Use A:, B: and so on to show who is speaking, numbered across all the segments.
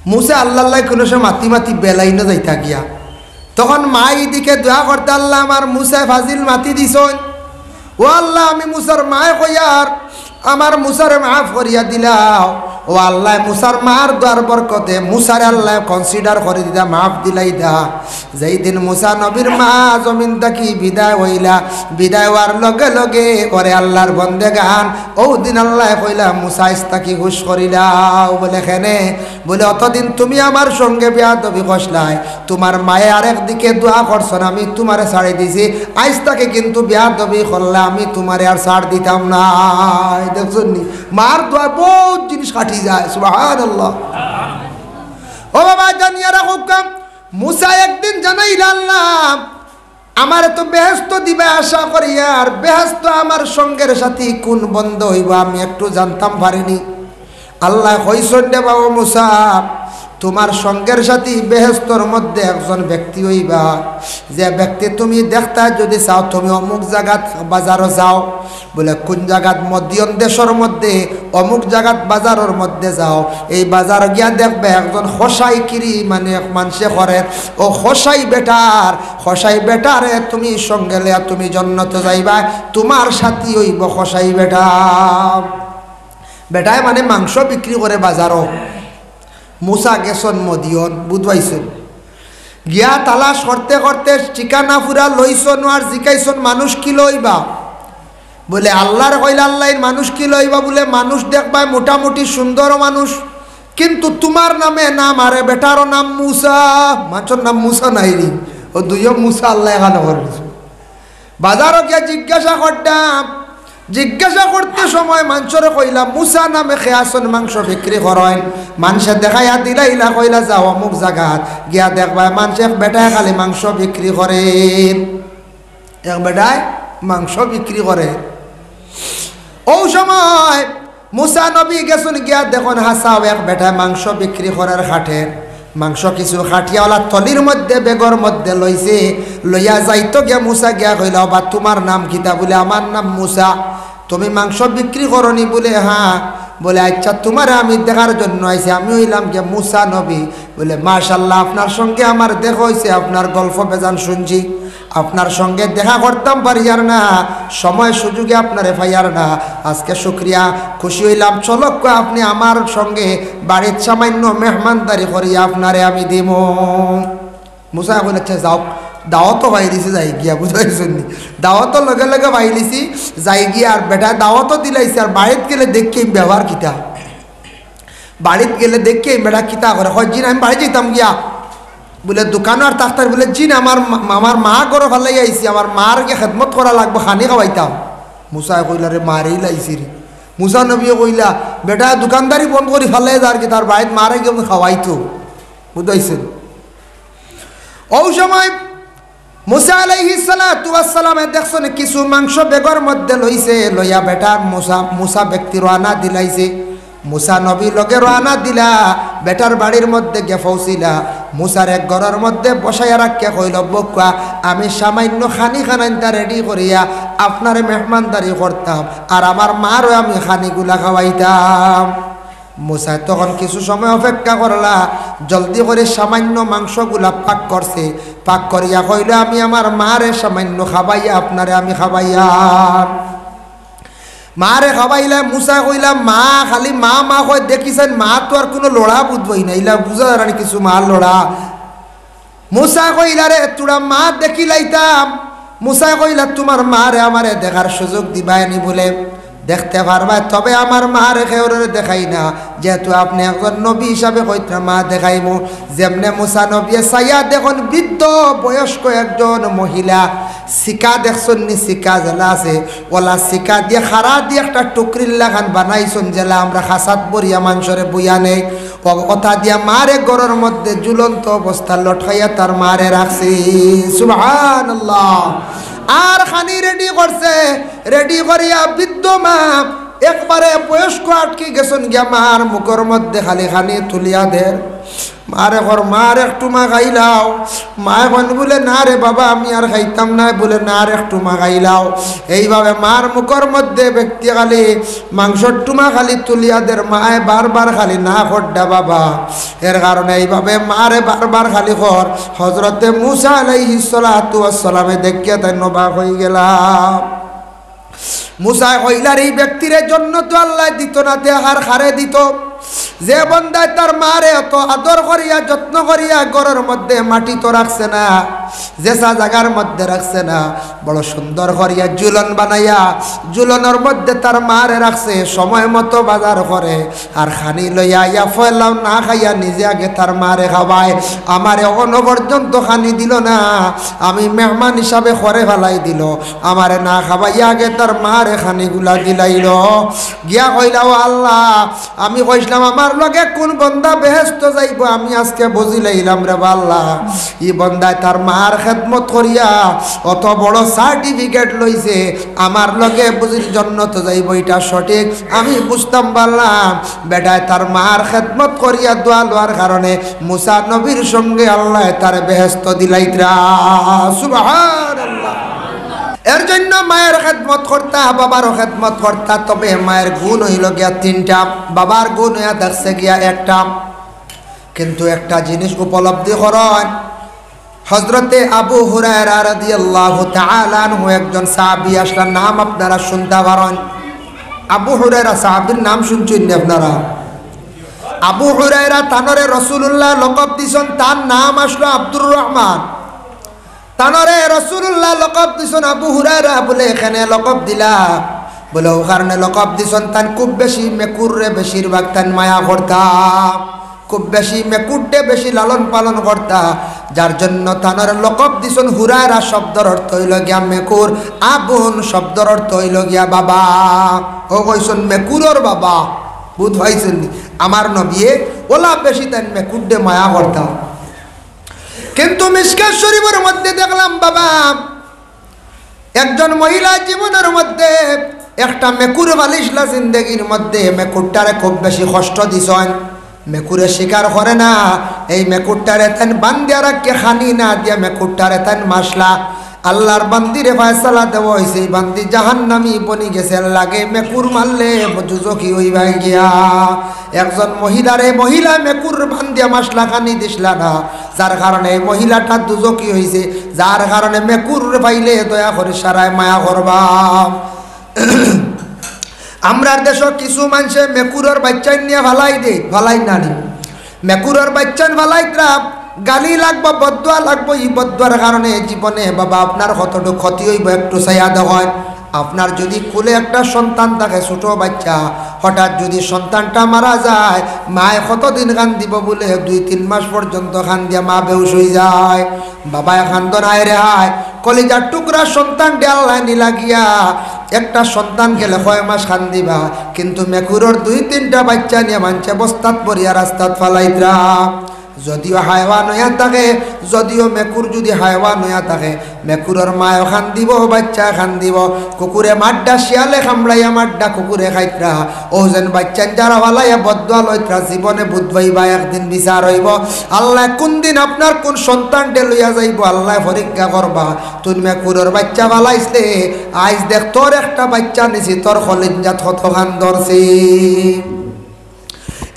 A: মুসা আল্লাহ কোনো সে মাতি মাতি বেলাই না যাইতা গিয়া তখন মা এদিকে দোয়া করতে আল্লাহ আমার মুসায় ফাজিল মাতি দিছন ও আল্লাহ আমি মুসার মায় কইয়ার আমার মুসারে মাফ করিয়া দিলাও ও আল্লাহ মুসার মার দ্বার বরকতে মুসারে আল্লাহ কনসিডার করে দিদা মাফ দিলাই দা যেই দিন মুসা নবীর মা জমিন থাকি বিদায় হইলা বিদায় হওয়ার লগে লগে ওরে আল্লাহর বন্দেগান ও দিন আল্লাহ কইলা মুসা ইস্তাকি হুশ করিলাও বলে খেনে বলে অতদিন তুমি আমার সঙ্গে বেয়াদবি কষলাই তোমার মায়ে আরেক দিকে দোয়া করছো না আমি তোমারে ছাড়ি দিছি আজ তাকে কিন্তু বেয়াদবি করলে আমি তোমারে আর ছাড় দিতাম না দেখছেন নি মার দোয়া বহুত জিনিস কাটি যায় সুবহানাল্লাহ ও বাবা জানিয়া রাখো কাম মুসা একদিন জানাইলা আল্লাহ আমার তো বেহেশত দিবে আশা করি আর বেহেশত আমার সঙ্গের সাথে কোন বন্ধ হইব আমি একটু জানতাম পারিনি আল্লাহ কইছেন দে বাবা মুসা তোমার সঙ্গের সাথী বেহেশতর মধ্যে একজন ব্যক্তি হইবা যে ব্যক্তি তুমি দেখতা যদি চাও তুমি অমুক জায়গাত বাজারও যাও বলে কোন জায়গাত মধ্যম দেশের মধ্যে অমুক জায়গাত বাজারের মধ্যে যাও এই বাজার গিয়া দেখবে একজন খসাই কিরি মানে মানুষে করে ও খসাই বেটারে তুমি সঙ্গে লিয়া তুমি জন্নতে যাইবা তোমার সাথী হইব খসাই বেটায় মানে মাংস বিক্রি করে বাজারও মুসা গেছন মদিয়ন বুঝবাইছেন গিয়া তালাশ করতে করতে ঠিকানা ফুরা লইছন আর জিকাইছন মানুষ কি লইবা বলে আল্লাহর কইলা আল্লাহর মানুষ কি লইবা বলে মানুষ দেখবাই মোটামুটি সুন্দর মানুষ কিন্তু তোমার নামে নাম আরে বেটারও নাম মুসা মাছর নাম মুসা নাইরি ও দুইও মুসা আল্লাহ এখানে করেছে বাজারও গিয়া জিজ্ঞাসা করতে সময় মানুষরে কইলা মুসা নামে খেয়াছন মাংস বিক্রি করেন মানুষে দেখাইয়া দিলাইলা কইলা যাও অমুক জায়গাত গিয়া দেখবা মানুষ এক বেটায় খালি মাংস বিক্রি করে এক বেটায় মাংস বিক্রি করে ও সময় মুসা নবী গেছুন গিয়া দেখুন হাসাও এক বেটায় মাংস বিক্রি করার খাটের মাংস কিছু খাটিয়াওয়ালা থলির মধ্যে বেগর মধ্যে লইছে লইয়া যাইতো গিয়া মুসা গিয়া কইলা বা তোমার নাম কিতা বলে আমার নাম মুসা তুমি মাংস বিক্রি করনি বলে হ্যাঁ বলে আচ্ছা তোমার আমি দেখার জন্য আইছি আমি হইলাম গিয়া মুসা নবী বলে মাশাআল্লাহ আপনার সঙ্গে আমার দেখা হয়েছে আপনার গল্প বেজান শুনছি আপনার সঙ্গে দেখা করতাম পারি আর না সময় সুযোগে আপনারে পাইয়ার না আজকে শুকরিয়া খুশি হইলাম চলো আপনি আমার সঙ্গে বাড়ির সামান্য মেহমানদারি করিয়া আপনারে আমি দিব মুসা বলে আচ্ছা যাও দাওয়াতও পাই দিছি যাই গিয়া বুঝাইছেন নি দাওয়াতও লগে লগে পাই দিছি যাই গিয়া আর বেটা দাওয়াতও দিলাইছি আর বাড়িতে গেলে দেখি ব্যবহার কিতা বাড়িতে গেলে দেখি বেটা কিতা করে হয় জিন আমি বাড়ি যেতাম গিয়া বলে দোকানও আর তাক্তার বলে জিন আমার মা গরো ভালাই আইসি আমার মার গিয়ে খেদমত করা লাগবে খানি খাওয়াইতাম মুসা কইলা রে মারেই লাইছি রে মুসা নবীও কইলা বেটা দোকানদারি বন্ধ করি ফেলাই যার কি তার বাড়িতে মারে গিয়ে খাওয়াইতো বুঝাইছেন ও সময় মুসা আলাইহিস সালাতু ওয়াস সালামে দেখছেন কিছু মাংস বেগর মধ্যে লইছে লইয়া বেটার মুসা ব্যক্তি রানা দিলাইছে মুসা নবী লগে রানা দিলা বেটার বাড়ির মধ্যে গে পৌঁছিলা মুসার এক ঘরের মধ্যে বসাইয়া রাখিয়া কইল বকুয়া আমি সামান্য খানি খানাইনটা রেডি করিয়া আপনার মেহমানদারি করতাম আর আমার মারও আমি খানিগুলা খাওয়াইতাম মুসা তখন কিছু সময় অপেক্ষা করলা জলদি করে সামান্য মাংসগুলা পাক করছে পাক করিয়া কইল আমি আমার মারে সামান্য খাবাইয়া আপনারে আমি খাবাইয়া মারে খাবাইলা মুসা কইলাম মা খালি মা মা কই দেখিছেন মা তো আর কোনো লড়া বুঝবই না ইলা বুঝা জানি কিছু মা লড়া মুসা কইলা রে তোরা মা দেখিলাইতাম মুসা কইলা তোমার মারে আমারে দেখার সুযোগ দিবাইনি বলে দেখতে পারবা তবে আমার মারে খেউরে দেখাই না যেহেতু আপনি একজন নবী হিসাবে কইতে মা দেখাইমু যেমনে মুসা নবী সাইয়া দেখুন বৃদ্ধ বয়স্ক একজন মহিলা শিকা দেখছেন নি শিকা জেলা আছে ওলা শিকা দিয়ে খারা দিয়ে একটা টুকরির লাগান বানাইছেন জেলা আমরা খাসাত বরিয়া মাংসরে বইয়া নেই কথা দিয়া মারে গড়ের মধ্যে ঝুলন্ত অবস্থা লটকাইয়া তার মারে রাখছি সুবহানাল্লাহ আর খানি রেডি করছে রেডি করিয়া বৃদ্ধ মা একবারে বয়স্ক আটকে গেছেন গিয়া মার মুখের মধ্যে খালি খানি তুলিয়া দের মারে ঘর মার একটু মা খাইলাও। মায় বন বলে না রে বাবা আমি আর খাইতাম না, বলে না আর একটু মা খাইলাও। এইভাবে মার মুখর মধ্যে ব্যক্তি খালি মাংসর টুমা খালি তুলিয়াদের মায় বারবার খালি না খড্ডা বাবা। এর কারণে এইভাবে মারে বারবার খালি খর। হজরতে মুসা আলাইহিস সালাতু ওয়াস সালামে দেখিয়া তাই নবাক হয়ে গেলাম। মুসা কইলার এই ব্যক্তির জন্য তো আল্লাহ দিত না, দেহার খারে দিত। যে বন্দায় তার মারে এত আদর করিয়া যত্ন করিয়া ঘরের মধ্যে মাটি তো রাখছে না, যেসা জায়গার মধ্যে রাখছে না, বড় সুন্দর করিয়া জুলন বানাইয়া জুলনের মধ্যে তার মারে রাখছে। সময় মতো বাজার করে আর খানি লইয়া ইয়া ফেলাও না খাইয়া নিজে আগে তার মারে খাওয়ায়। আমারে অন্য পর্যন্ত খানি দিল না, আমি মেহমান হিসাবে করে ফেলাই দিল। আমারে না খাওয়াইয়া আগে তার মারে খানিগুলা দিলাইল। গিয়া কইলাও আল্লাহ আমি কইলাম আমার লগে কোন বন্দা বেহেশত যাইব, আমি আজকে বুঝি লাইলাম রে আল্লাহ। ই বন্দায় তার মার খেদমত করিয়া অত বড় সার্টিফিকেট লইছে, আমার লগে বুঝির জান্নাত যাইব এটা সঠিক আমি বুঝতাম পারলাম। বেটায় তার মার খেদমত করিয়া দোয়া লওয়ার কারণে মুসা নবীর সঙ্গে আল্লাহ তার বেহেশত দিলাইতরা। সুবহানাল্লাহ। এর জন্য মায়ের খেদমত করতা, বাবার খেদমত করতা। তবে মায়ের গুণ হইল গিয়া তিনটা, বাবার গুণ হইয়া দেখছে গিয়া একটা। কিন্তু একটা জিনিস উপলব্ধি করেন, হযরতে আবু হুরায়রা রাদিয়াল্লাহু তাআলা আনহু একজন সাহাবী আসলেন, নাম আপনারা শুনতে পারেন। আবু হুরায়রা সাহাবীর নাম শুনছেন না আপনারা? আবু হুরায়রা তানরে রাসূলুল্লাহ লকব দিছেন, তার নাম আসলো আব্দুর রহমান। তানরে রাসূলুল্লাহ লকব দিছেন আবু হুরায়রা বলে। এখানে লকব দিলা বলে ও কারণে লকব দিছেন, তান খুব বেশি মেকুরে বেশিরভাগ তান মায়া করতা, খুব বেশি মেকুরটে বেশি লালন পালন করতা, যার জন্য তানর লকব দিছেন হুরায়রা। শব্দর অর্থ হইল গিয়া মেকুর, আবুন শব্দর অর্থ হইল গিয়া বাবা। ও কইছেন মেকুরর বাবা, বুঝ হইছেন আমার নবী ওলা বেশি তান মেকুরটে মায়া করতা। কিন্তু মিশকাত শরীফের মধ্যে দেখলাম বাবা একজন মহিলা জীবনের মধ্যে একটা মেকুর বালিশলা জিন্দগির মধ্যে মেকুরটারে খুব বেশি কষ্ট দিছেন। মেকুরে শিকার করে না, এই মেকুরটারে তেন বান্দিয়া রাখকে খানি না দিয়া মেকুরটারে তেন মাসলা। আল্লাহর বান্দিরে ফয়সালা দেওয়া হয়েছে, এই বান্দি জাহান্নামী বনি গেছে। লাগে মেকুর মারলে যুজকি হইবা গিয়া। একজন মহিলারে মহিলা মেকুর বান্দিয়া মাসলা খানি দিসলা না, যার কারণে মহিলাটা দুজকি হয়েছে। যার কারণে মেকুর পাইলে দয়া করে সারায় মায়া করবা। আমরার দেশ কিছু মানুষে মেকুরের বাচ্চান নিয়ে ভালাই দে, ভালাই না নি মেকুরের বাচ্চান ভালাইতরা গালি লাগবো, বদুয়া লাগবো। এই বদুয়ার কারণে জীবনে বাবা আপনার কতটুকু ক্ষতি হইব একটু ছায়া দেওয়া। আপনার যদি কোলে একটা সন্তান থাকে ছোট বাচ্চা, হঠাৎ যদি সন্তানটা মারা যায়, মায় কতদিন খান দিব বলে 2-3 মাস পর্যন্ত খান দিয়া মা বেহুশ হয়ে যায়। বাবায় খান্দ নাই রে হায়, কলিজার টুকরা সন্তান আল্লাহ নিলা গিয়া একটা সন্তান গেলে 6 মাস খান দিবা। কিন্তু মেকুরের 2-3টা বাচ্চা নিয়ে মানছে বস্তাত পরিয়া রাস্তাত ফালাইতরা। যদিও হায়ওয়ান হইয়া থাকে, যদিও মেকুর যদি হায়ওয়ান হইয়া থাকে, মেকুরের মায়ও খান দিব, বাচ্চা খান দিব। কুকুরে মাড্ডা শিয়ালে খামড়াইয়া মাড্ডা কুকুরে খাইতরা। ও যেন বাচ্চান যারা ভালাইয়া বদুয়া লইতরা, জীবনে বুধবাইবা একদিন বিচার হইব। আল্লাহ কোন দিন আপনার কোন সন্তানটে লইয়া যাইব আল্লাহ পরীক্ষা করবা। তুই মেকুরের বাচ্চা ভালাইছলে, আজ দেখ তোর একটা বাচ্চা নিছি, তোর কলিজাত কত খান ধরছি।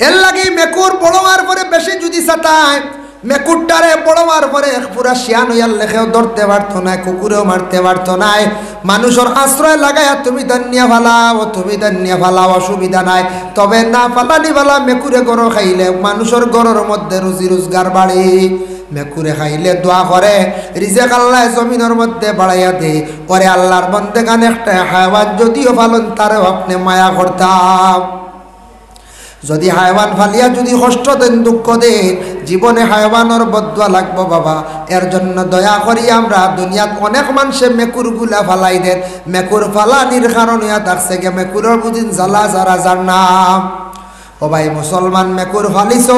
A: এর লাগে মেকুর বড় হওয়ার পরে বেশি যদি চাতায়, মেকুরটারে বড় হওয়ার পরে পুরা শিয়ান হইয়ার লেখেও ধরতে পারতো না, কুকুরেও মারতে পারতো না। মানুষের আশ্রয় লাগাইয়া তুমি দান্নিয়া ফালাও, তুমি দান্নিয়া ফালাও, অসুবিধা নাই। তবে না ফালানি ফালা মেকুরে গরো খাইলে মানুষের গরোর মধ্যে রুজি রোজগার বাড়ে। মেকুরে খাইলে দোয়া করে রিজেক আল্লাহ জমিনের মধ্যে বাড়াইয়া দে। পরে আল্লাহর বন্দেগান একটা হায়ওয়ান যদিও পালন তারও আপনি মায়া করতাম। যদি হায়ওয়ান ফালিয়া যদি কষ্ট দেন, দুঃখ দেন, জীবনে হায়ওয়ানের বদুয়া লাগবো বাবা। এর জন্য দয়া করি আমরা দুনিয়াত অনেক মানুষে মেকুরগুলা ফালাই দেন। মেকুর ফালানির কারণ হইয়া থাকছে গে মেকুরের বুঝিন জ্বালা যারা যার নাম। ও ভাই মুসলমান মেকুর ফালিছ,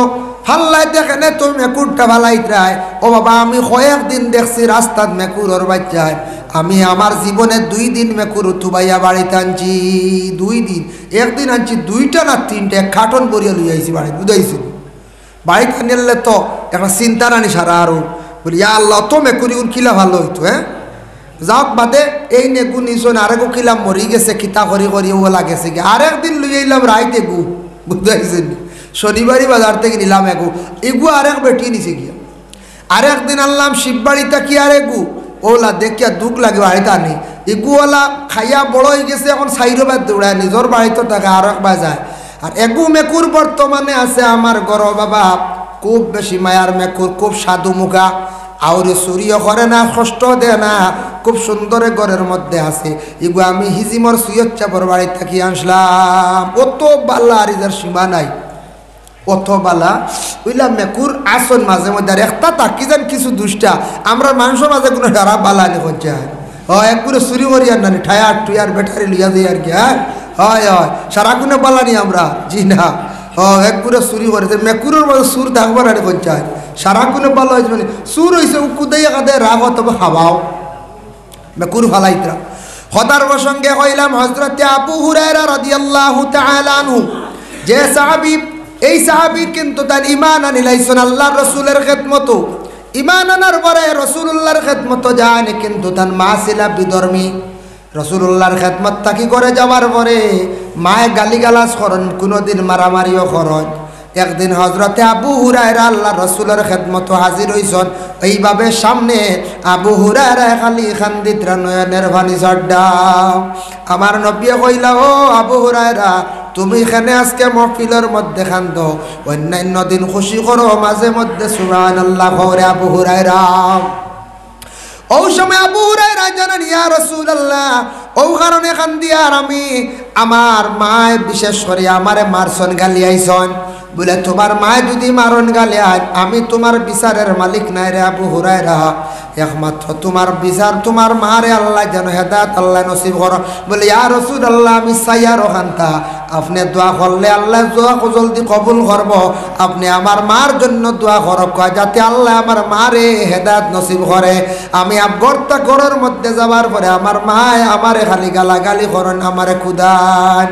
A: ফাল্লাই দেখেন তুমি মেকুরটা ফালাইতরাই। ও বাবা আমি কয়েকদিন দেখছি রাস্তাত মেকুরের বাচ্চায়, আমি আমার জীবনে 2 দিন মেকুর তুবাইয়া বাড়িতে আনছি। 2 দিন, একদিন আনছি 2টা না 3টা, 1 খাটন বরিয়া লই আইছি বাড়ি বুঝাইছি। বাড়িতে আনলে তো একটা চিন্তা রানি সারা আরো বলি ইয়া আল্লাহ তো মেকুরি কিলা ভালো হইতো হ্যাঁ যাওক বাদে এই নেগু নিছন আরেকো কিলা মরি গেছে খিতা করি করি ও লাগেছে কি আরেকদিন লই আইলাম রাইতে গু বুঝতে পারছেন শনিবারই বাজার থেকে নিলাম এগু এগু আরেক বেটি নিছে গিয়া আরেকদিন আনলাম শিববাড়িতে কি আর এগু ওলা দেখিয়া দুঃখ লাগে বাড়িতে আনি এগুওয়ালা খাইয়া বড় হয়ে গেছে এখন সাইরোবার দৌড়ায় নিজের বাড়িতে থাকে আর একবার যায় আর এগু মেকুর বর্তমানে আছে আমার ঘর বাবা খুব বেশি মায়ার মেকুর খুব সাধু মুখা আউরে চুরিও করে না কষ্ট দেয় না খুব সুন্দর ঘরের মধ্যে আছে এগু আমি হিজিমর সুয়ত চাপর বাড়ি থাকি আসলাম অত বাল্লা আর ইজার সীমা নাই অত বালা ওইলা মেকুর আসন মাঝে মধ্যে আর একটা তাকি যান কিছু দুষ্টা আমরা মানুষের মাঝে কোনো সারা বালা নি হচ্ছে একগুলো চুরি করি আর নানি ঠায়ার টুয়ার ব্যাটারি লইয়া যাই আর কি হ্যাঁ হয় হয় সারা কোনো বালা নি আমরা জি না একগুলো চুরি করেছে মেকুরের মাঝে সুর থাকবার আর হচ্ছে সারা কোনো বালা হয়েছে মানে সুর হয়েছে কুদাইয়া কাদে রাগ তবে খাওয়াও মেকুর ফালাইতরা হদার প্রসঙ্গে কইলাম হযরতে আবু হুরায়রা রাদিয়াল্লাহু তাআলা আনহু যে সাহাবী এই সাহাবী কিন্তু তার ঈমান আনিলাইছেন আল্লাহর রাসূলের খেদমত ঈমান আনার পরে রাসূলুল্লাহর খেদমত জানে কিন্তু তার মা ছিল বিধর্মী রাসূলুল্লাহর খেদমত তাকি করে যাওয়ার পরে মায়ে গালিগালাজ করেন কোনোদিন মারামারিও করেন একদিন হযরতে আবু হুরায়রা আল্লাহর রাসূলের খেদমত হাজির হইছেন এইভাবে সামনে আবু হুরায়রা খালি খান্দিতরা নয়নের পানি ঝড়ডা আমার নবী কইলা ও আবু হুরায়রা তুমি এখানে আজকে মহফিলের মধ্যে খান্দ অন্যান্য দিন খুশি করো মাঝে মধ্যে সুবহানাল্লাহ করে আবু হুরায়রা ও সময় আবু হুরায়রা জানেন ইয়া রাসূলুল্লাহ ও কারণে খান্দি আর আমি আমার মায় বিশেষ করে আমারে মারছন গালি আইছন বলে তোমার মায় যদি মারণ গালে আমি তোমার বিচারের মালিক নাই রে আবু হুরায়রা একমাত্র তোমার বিচার তোমার মারে আল্লাহ যেন হেদায়েত আল্লাহ নসিব করো বলে ইয়া রাসূলুল্লাহ আমি সাইয়ার ওখানটা আপনি দোয়া করলে আল্লাহ দোয়া জলদি কবুল করব আপনি আমার মার জন্য দোয়া করব যাতে আল্লাহ আমার মারে হেদায়েত নসিব করে আমি আবগর্তা ঘরের মধ্যে যাবার পরে আমার মায় আমারে খালি গালাগালি করেন আমারে খুদান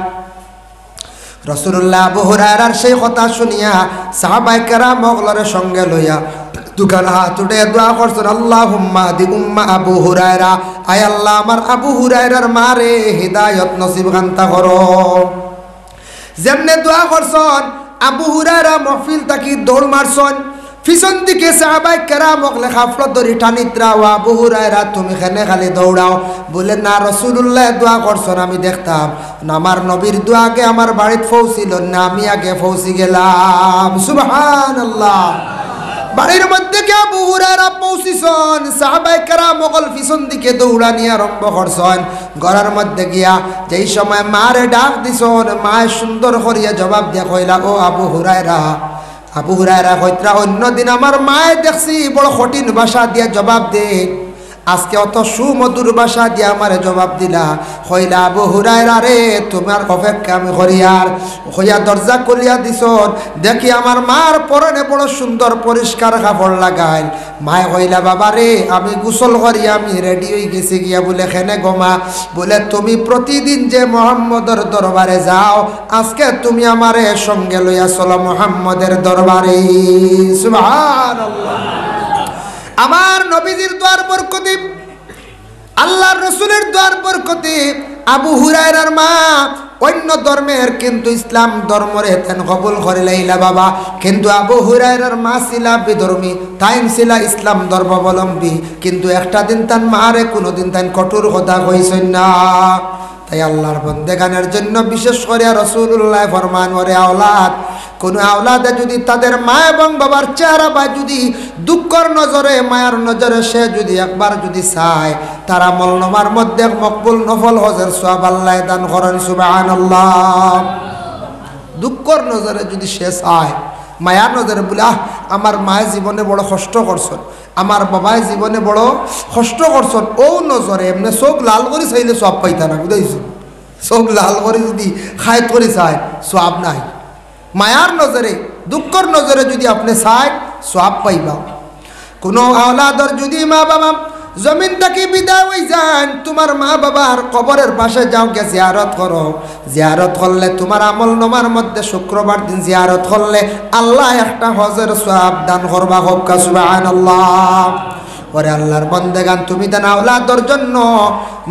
A: রাসূলুল্লাহ আবু হুরায়রার সেই কথা শুনিয়া সাহাবায়ে কেরাম ওগুলোর সঙ্গে লইয়া দুখান হাত উঠে দোয়া করছেন আল্লাহুম্মা দি উম্মা আবু হুরায়রা আয় আল্লাহ আমার আবু হুরায়রার মারে হিদায়াত নসিব খান্তা করো যেমনে দোয়া করছেন আবু হুরায়রা মাহফিল তাকি দৌড় মারছেন পিছন দিকে সাহাবায়ে কেরাম ওগুলো খাফলত ধরি টানিত্রা ও আবু হুরায়রা তুমি এখানে খালি দৌড়াও বলে না রাসূলুল্লাহ দোয়া করছেন আমি দেখতাম আমার নবীর দোয়া আগে আমার বাড়িতে পৌঁছিল না আমি আগে পৌঁছে গেলাম সুবহানাল্লাহ বাড়ির মধ্যে কে আবু হুরায়রা পৌঁছিছেন সাহাবায়ে কেরাম ওগুলো পিছন দিকে দৌড়ানি আরম্ভ করছেন ঘরের মধ্যে গিয়া যেই সময় মারে ডাক দিছেন মায় সুন্দর করিয়া জবাব দিয়া কইলা ও আবু হুরায়রা আবু হুরায়রা কইত্রা অন্যদিন আমার মায়ে দেখছি বড় কঠিন ভাষা দিয়া জবাব দে আজকে অত সুমধুর ভাষা দিয়া আমারে জবাব দিলা কইলা আবু হুরায়রা রে তোমার অপেক্ষা আমি করি আর কইয়া দরজা খুলিয়া দিছন দেখি আমার মার পরনে বড় সুন্দর পরিষ্কার কাপড় লাগাইল মায়ে কইলা বাবা রে আমি গোসল করি আমি রেডি হয়ে গেছি গিয়া বলে খেনে গোমা বলে তুমি প্রতিদিন যে মুহাম্মদের দরবারে যাও আজকে তুমি আমারে সঙ্গে লইয়া চলো মুহাম্মদের দরবারে সুবহানাল্লাহ আমার নবীজির দোয়ার বরকতে আল্লাহর রাসূলের দোয়ার বরকতে আবু হুরায়রার মা অন্য ধর্মের কিন্তু ইসলাম ধর্মরে তেন কবুল করে লাইলা বাবা কিন্তু আবু হুরায়রার মা ছিল বিধর্মী তাই ছিল ইসলাম ধর্মাবলম্বী কিন্তু একটা দিন তার মারে কোনোদিন তাই কঠোর কথা কইছেন না তাই আল্লাহর বন্দেগানের জন্য বিশেষ করে রাসূলুল্লাহ ফরমান ওরে আওলাদ কোন আওলাদে যদি তাদের মা এবং বাবার চেহারা বা যদি দুঃখর নজরে মায়ার নজরে সে যদি একবার যদি চায় তারা মলনমার মধ্যে মকবুল নফল হজের সওয়াব আল্লাহ দান করেন সুবহানাল্লাহ দুঃখর নজরে যদি সে চায় মায়ার নজরে বলে আমার মায়ের জীবনে বড় কষ্ট করছেন আমার বাবায় জীবনে বড় কষ্ট করছেন ও নজরে এমনি চোখ লাল করে চাইলে সব পাইতা না বুঝাইছো চোখ লাল করে যদি খায়ত করে চায় সব নাই মায়ার নজরে দুঃখর নজরে যদি আপনি চায় সব পাইবা কোনো আওলাদর যদি মা বাবা জমিন থেকে বিদায় হয়ে যান, তোমার মা বাবার কবরের পাশে যাও, গে জিয়ারত করো। জিয়ারত করলে তোমার আমল নামার মধ্যে শুক্রবার দিন জিয়ারত করলে আল্লাহ একটা হজের সওয়াব দান করবা। হোক সুবহানাল্লাহ। ওরে আল্লাহর বন্দেগান, তুমি দেন আওলাদর জন্য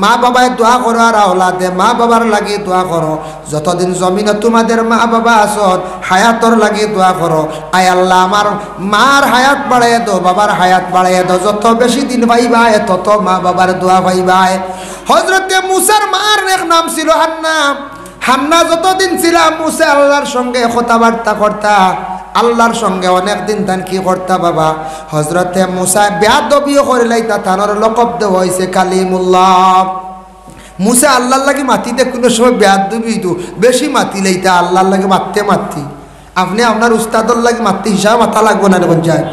A: মা বাবায় দোয়া করো, আর আওলাদে মা বাবার লাগি দোয়া করো। যতদিন জমিনে তোমাদের মা বাবা আসন হায়াতর লাগি দোয়া করো। আয় আল্লাহ আমার মার হায়াত বাড়াইয়া দো, বাবার হায়াত বাড়াইয়া দো। যত বেশি দিন পাইবায় তত মা বাবার দোয়া পাইবায়। হযরতে মুসার মার এক নাম ছিল হান্না। হান্না যতদিন ছিল মুসা আল্লাহর সঙ্গে কথাবার্তা করতা, আল্লাহর সঙ্গে অনেক দিন তান কি করতা বাবা। হযরতে মুসা বেয়াদবিও করে লাইতা, তানোর লকব দেওয়া হয়েছে কালিমুল্লাহ। মুসা আল্লাহর লাগি মাতিতে কোনো সময় বেয়াদবি তো বেশি মাতি লাইতা, আল্লাহর লাগে মারতে। আপনি আপনার উস্তাদর লাগে মারতে হিসাব মাথা লাগবো না এখন যায়,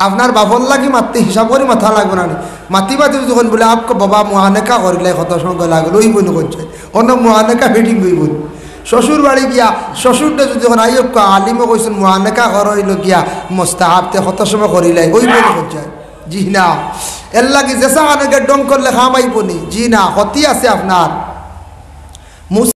A: আপনার বাবর লাগে মারতে হিসাব করে মাথা লাগবো না। মাতি যখন বলে আপকে বাবা মহানেকা করিলে কত সঙ্গে লাগলো ওই বোন করছে অন্য মহানেকা ফিটিং হইব। শ্বশুর বাড়ি গিয়া শ্বশুরটা যদি যখন আইয়ক আলিমে কইছেন মহানেকা হইল গিয়া মোস্তাহাবতে কত সময় করিলে ওই বোন করছে। জি না, এর লাগে জেসা আনেকে ডং করলে খামাইবনি। জি না, ক্ষতি আছে আপনার।